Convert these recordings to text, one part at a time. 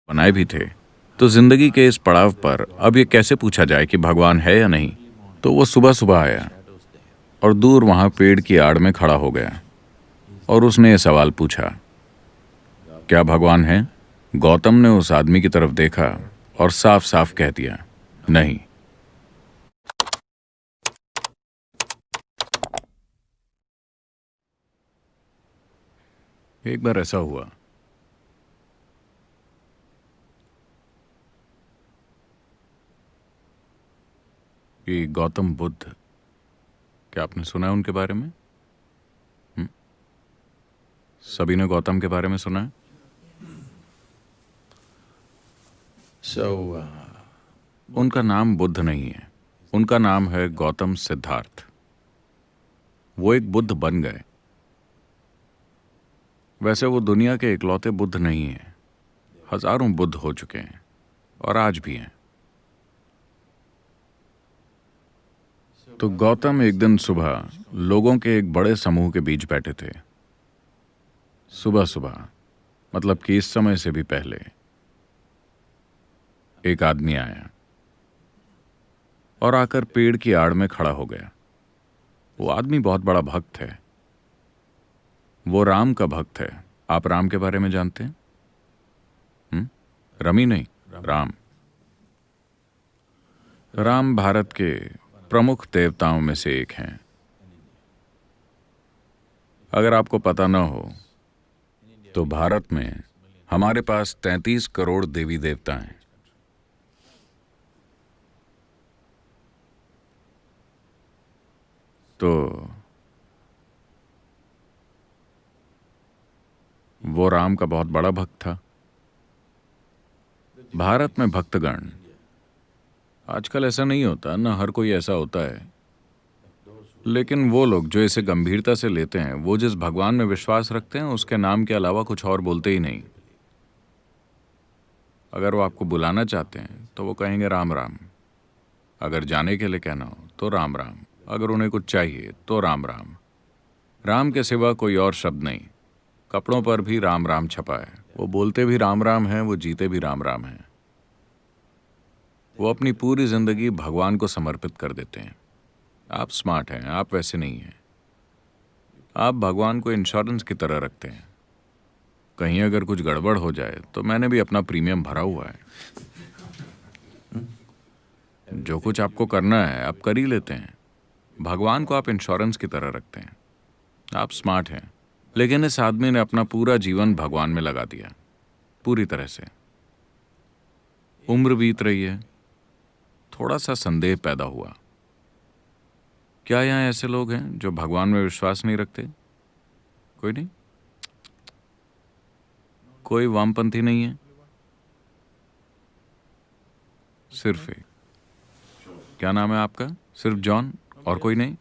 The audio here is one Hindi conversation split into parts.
बनाए भी थे। तो जिंदगी के इस पड़ाव पर अब ये कैसे पूछा जाए कि भगवान है या नहीं। तो वो सुबह सुबह आया और दूर वहां पेड़ की आड़ में खड़ा हो गया और उसने ये सवाल पूछा, क्या भगवान है? गौतम ने उस आदमी की तरफ देखा और साफ साफ कह दिया, नहीं। एक बार ऐसा हुआ कि गौतम बुद्ध, क्या आपने सुना है उनके बारे में? हम्म? सभी ने गौतम के बारे में सुना है? So, उनका नाम बुद्ध नहीं है, उनका नाम है गौतम सिद्धार्थ। वो एक बुद्ध बन गए। वैसे वो दुनिया के इकलौते बुद्ध नहीं हैं, हजारों बुद्ध हो चुके हैं और आज भी हैं। तो गौतम एक दिन सुबह लोगों के एक बड़े समूह के बीच बैठे थे। सुबह सुबह मतलब कि इस समय से भी पहले एक आदमी आया और आकर पेड़ की आड़ में खड़ा हो गया। वो आदमी बहुत बड़ा भक्त है, वो राम का भक्त है। आप राम के बारे में जानते हैं? रमी नहीं, राम। राम भारत के प्रमुख देवताओं में से एक हैं। अगर आपको पता न हो तो भारत में हमारे पास 33 करोड़ देवी देवता हैं। तो वो राम का बहुत बड़ा भक्त था। भारत में भक्तगण, आजकल ऐसा नहीं होता, ना हर कोई ऐसा होता है, लेकिन वो लोग जो इसे गंभीरता से लेते हैं, वो जिस भगवान में विश्वास रखते हैं उसके नाम के अलावा कुछ और बोलते ही नहीं। अगर वो आपको बुलाना चाहते हैं तो वो कहेंगे राम राम। अगर जाने के लिए कहना हो तो राम राम। अगर उन्हें कुछ चाहिए तो राम राम। राम के सिवा कोई और शब्द नहीं। कपड़ों पर भी राम राम छपा है। वो बोलते भी राम राम हैं, वो जीते भी राम राम हैं। वो अपनी पूरी जिंदगी भगवान को समर्पित कर देते हैं। आप स्मार्ट हैं, आप वैसे नहीं हैं। आप भगवान को इंश्योरेंस की तरह रखते हैं। कहीं अगर कुछ गड़बड़ हो जाए तो मैंने भी अपना प्रीमियम भरा हुआ है। जो कुछ आपको करना है आप कर ही लेते हैं। भगवान को आप इंश्योरेंस की तरह रखते हैं। आप स्मार्ट हैं। लेकिन इस आदमी ने अपना पूरा जीवन भगवान में लगा दिया, पूरी तरह से। उम्र बीत रही है, थोड़ा सा संदेह पैदा हुआ। क्या यहाँ ऐसे लोग हैं जो भगवान में विश्वास नहीं रखते? कोई नहीं? कोई वामपंथी नहीं है? सिर्फ एक। क्या नाम है आपका? सिर्फ जॉन और कोई नहीं?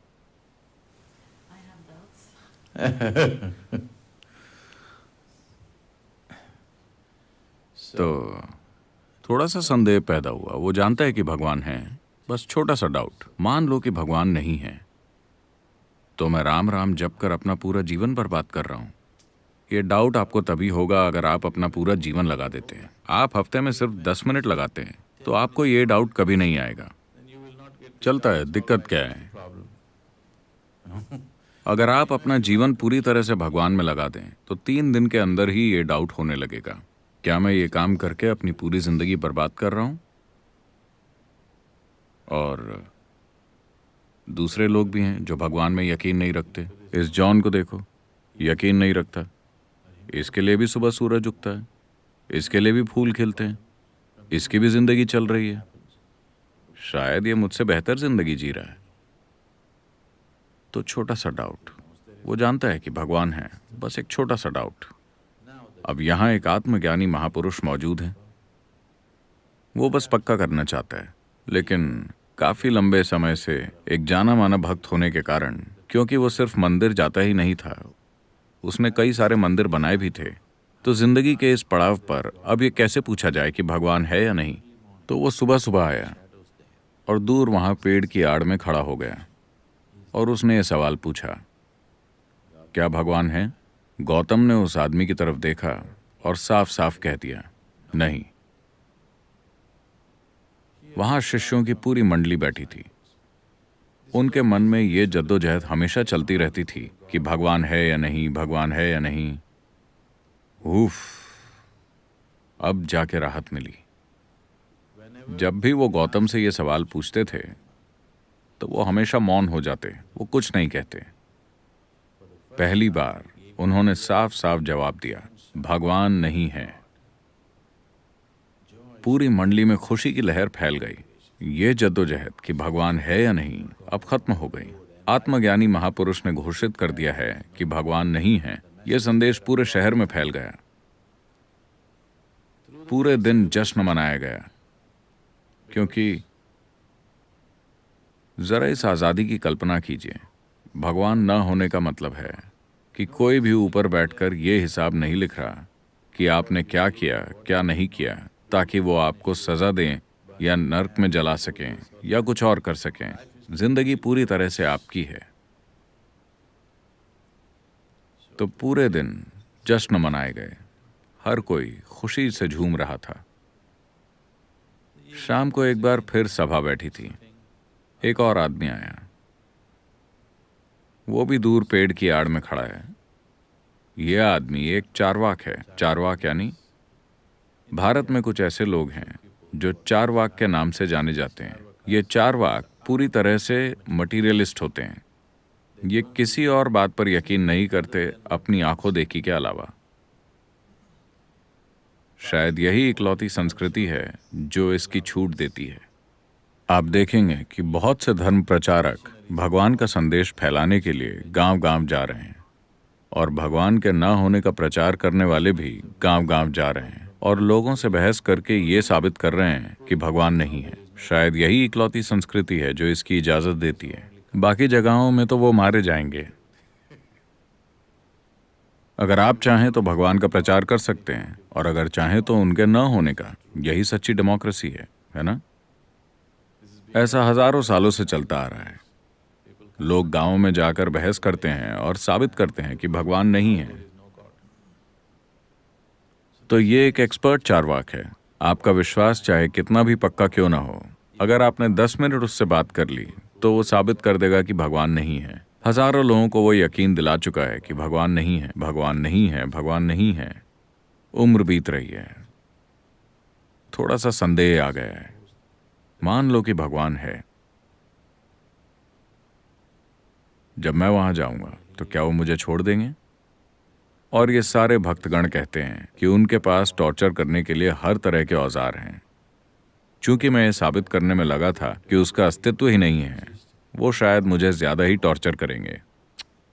तो थोड़ा सा संदेह पैदा हुआ। वो जानता है कि भगवान है, बस छोटा सा डाउट। मान लो कि भगवान नहीं है, तो मैं राम राम जप कर अपना पूरा जीवन बर्बाद कर रहा हूँ। ये डाउट आपको तभी होगा अगर आप अपना पूरा जीवन लगा देते हैं। आप हफ्ते में सिर्फ 10 मिनट लगाते हैं तो आपको ये डाउट कभी नहीं आएगा। चलता है, दिक्कत क्या है? अगर आप अपना जीवन पूरी तरह से भगवान में लगा दें तो 3 दिन के अंदर ही ये डाउट होने लगेगा, क्या मैं ये काम करके अपनी पूरी जिंदगी बर्बाद कर रहा हूं? और दूसरे लोग भी हैं जो भगवान में यकीन नहीं रखते। इस जॉन को देखो, यकीन नहीं रखता। इसके लिए भी सुबह सूरज उगता है, इसके लिए भी फूल खिलते हैं, इसकी भी जिंदगी चल रही है। शायद ये मुझसे बेहतर जिंदगी जी रहा है। तो छोटा सा डाउट। वो जानता है कि भगवान है, बस एक छोटा सा डाउट। अब यहाँ एक आत्मज्ञानी महापुरुष मौजूद है। वो बस पक्का करना चाहता है, लेकिन काफी लंबे समय से एक जाना माना भक्त होने के कारण, क्योंकि वो सिर्फ मंदिर जाता ही नहीं था, उसने कई सारे मंदिर बनाए भी थे। तो जिंदगी के इस पड़ाव पर अब ये कैसे पूछा जाए कि भगवान है या नहीं। तो वो सुबह सुबह आया और दूर वहां पेड़ की आड़ में खड़ा हो गया और उसने ये सवाल पूछा, क्या भगवान है? गौतम ने उस आदमी की तरफ देखा और साफ साफ कह दिया, नहीं। वहां शिष्यों की पूरी मंडली बैठी थी। उनके मन में ये जद्दोजहद हमेशा चलती रहती थी कि भगवान है या नहीं, भगवान है या नहीं। उफ, अब जाके राहत मिली। जब भी वो गौतम से ये सवाल पूछते थे तो वो हमेशा मौन हो जाते, वो कुछ नहीं कहते। पहली बार उन्होंने साफ साफ जवाब दिया, भगवान नहीं है। पूरी मंडली में खुशी की लहर फैल गई। ये जद्दोजहद कि भगवान है या नहीं अब खत्म हो गई। आत्मज्ञानी महापुरुष ने घोषित कर दिया है कि भगवान नहीं है। यह संदेश पूरे शहर में फैल गया। पूरे दिन जश्न मनाया गया, क्योंकि जरा इस आजादी की कल्पना कीजिए। भगवान न होने का मतलब है कि कोई भी ऊपर बैठकर यह हिसाब नहीं लिख रहा कि आपने क्या किया, क्या नहीं किया, ताकि वो आपको सजा दें या नर्क में जला सकें या कुछ और कर सकें। जिंदगी पूरी तरह से आपकी है। तो पूरे दिन जश्न मनाए गए। हर कोई खुशी से झूम रहा था। शाम को एक बार फिर सभा बैठी थी। एक और आदमी आया। वो भी दूर पेड़ की आड़ में खड़ा है। यह आदमी एक चारवाक है। चारवाक यानी भारत में कुछ ऐसे लोग हैं जो चारवाक के नाम से जाने जाते हैं। ये चारवाक पूरी तरह से मटीरियलिस्ट होते हैं। ये किसी और बात पर यकीन नहीं करते अपनी आंखों देखी के अलावा। शायद यही इकलौती संस्कृति है जो इसकी छूट देती है। आप देखेंगे कि बहुत से धर्म प्रचारक भगवान का संदेश फैलाने के लिए गांव-गांव जा रहे हैं, और भगवान के न होने का प्रचार करने वाले भी गांव-गांव जा रहे हैं और लोगों से बहस करके ये साबित कर रहे हैं कि भगवान नहीं है। शायद यही इकलौती संस्कृति है जो इसकी इजाजत देती है। बाकी जगहों में तो वो मारे जाएंगे। अगर आप चाहें तो भगवान का प्रचार कर सकते हैं, और अगर चाहें तो उनके न होने का। यही सच्ची डेमोक्रेसी है ना? ऐसा हजारों सालों से चलता आ रहा है। लोग गांवों में जाकर बहस करते हैं और साबित करते हैं कि भगवान नहीं है। तो ये एक एक्सपर्ट चारवाक है। आपका विश्वास चाहे कितना भी पक्का क्यों ना हो, अगर आपने 10 मिनट उससे बात कर ली तो वो साबित कर देगा कि भगवान नहीं है। हजारों लोगों को वो यकीन दिला चुका है कि भगवान नहीं है, भगवान नहीं है, भगवान नहीं है। उम्र बीत रही है। थोड़ा सा संदेह आ गया है। मान लो कि भगवान है। जब मैं वहां जाऊंगा तो क्या वो मुझे छोड़ देंगे? और ये सारे भक्तगण कहते हैं कि उनके पास टॉर्चर करने के लिए हर तरह के औजार हैं। चूंकि मैं ये साबित करने में लगा था कि उसका अस्तित्व ही नहीं है, वो शायद मुझे ज्यादा ही टॉर्चर करेंगे।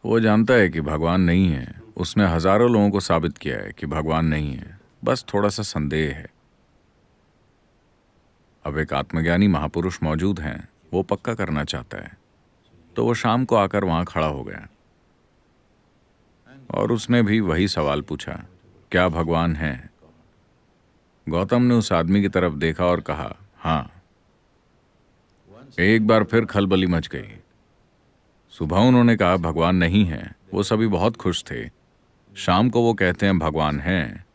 वो जानता है कि भगवान नहीं है। उसने हजारों लोगों को साबित किया है कि भगवान नहीं है। बस थोड़ा सा संदेह है। अब एक आत्मज्ञानी महापुरुष मौजूद हैं, वो पक्का करना चाहता है। तो वो शाम को आकर वहां खड़ा हो गया और उसने भी वही सवाल पूछा, क्या भगवान है? गौतम ने उस आदमी की तरफ देखा और कहा, हाँ। एक बार फिर खलबली मच गई। सुबह उन्होंने कहा भगवान नहीं है। वो सभी बहुत खुश थे। शाम को वो कहते हैं भगवान है।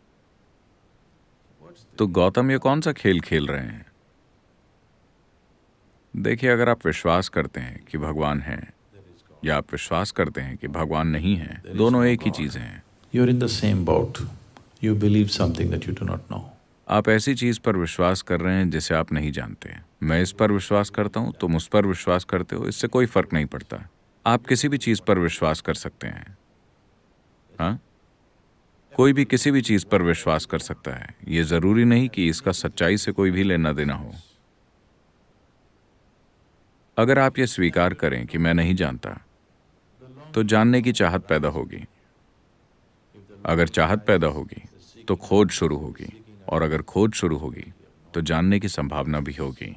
तो गौतम ये कौन सा खेल खेल रहे हैं? देखिए, अगर आप विश्वास करते हैं कि भगवान है या आप विश्वास करते हैं कि भगवान नहीं है, दोनों एक ही चीजें हैं। you're in the same boat. You believe something that you do not know. आप ऐसी चीज पर विश्वास कर रहे हैं जिसे आप नहीं जानते। मैं इस पर विश्वास करता हूं, तुम उस पर विश्वास करते हो, इससे कोई फर्क नहीं पड़ता। आप किसी भी चीज पर विश्वास कर सकते हैं। हाँ, कोई भी किसी भी चीज पर विश्वास कर सकता है। ये जरूरी नहीं कि इसका सच्चाई से कोई भी लेना देना हो। अगर आप ये स्वीकार करें कि मैं नहीं जानता, तो जानने की चाहत पैदा होगी। अगर चाहत पैदा होगी तो खोज शुरू होगी, और अगर खोज शुरू होगी तो जानने की संभावना भी होगी।